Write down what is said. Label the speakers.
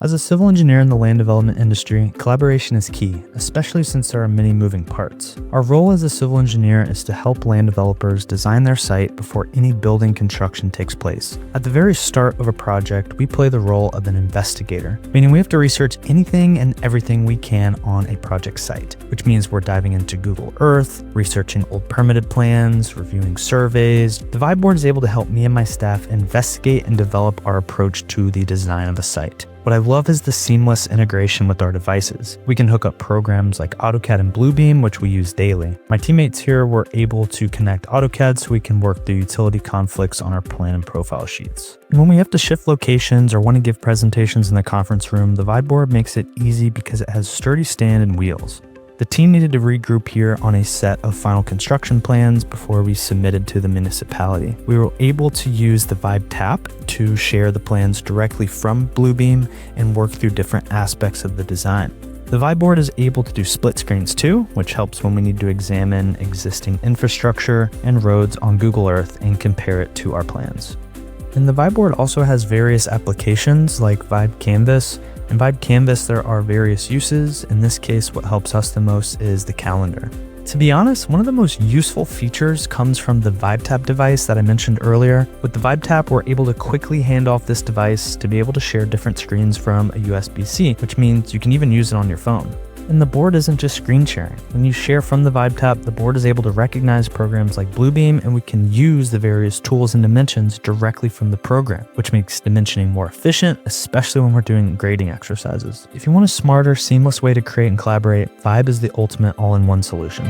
Speaker 1: As a civil engineer in the land development industry, collaboration is key, especially since there are many moving parts. Our role as a civil engineer is to help land developers design their site before any building construction takes place. At the very start of a project, we play the role of an investigator, meaning we have to research anything and everything we can on a project site, which means we're diving into Google Earth, researching old permitted plans, reviewing surveys. The VibeBoard is able to help me and my staff investigate and develop our approach to the design of a site. What I love is the seamless integration with our devices. We can hook up programs like AutoCAD and Bluebeam, which we use daily. My teammates here were able to connect AutoCAD so we can work through utility conflicts on our plan and profile sheets. And when we have to shift locations or want to give presentations in the conference room, the VibeBoard makes it easy because it has sturdy stand and wheels. The team needed to regroup here on a set of final construction plans before we submitted to the municipality. We were able to use the Vibe Tap to share the plans directly from Bluebeam and work through different aspects of the design. The VibeBoard is able to do split screens too, which helps when we need to examine existing infrastructure and roads on Google Earth and compare it to our plans. And the VibeBoard also has various applications like Vibe Canvas. In Vibe Canvas, there are various uses. In this case, what helps us the most is the calendar. To be honest, one of the most useful features comes from the VibeTap device that I mentioned earlier. With the VibeTap, we're able to quickly hand off this device to be able to share different screens from a USB-C, which means you can even use it on your phone. And the board isn't just screen sharing. When you share from the VibeTap, the board is able to recognize programs like Bluebeam, and we can use the various tools and dimensions directly from the program, which makes dimensioning more efficient, especially when we're doing grading exercises. If you want a smarter, seamless way to create and collaborate, Vibe is the ultimate all-in-one solution.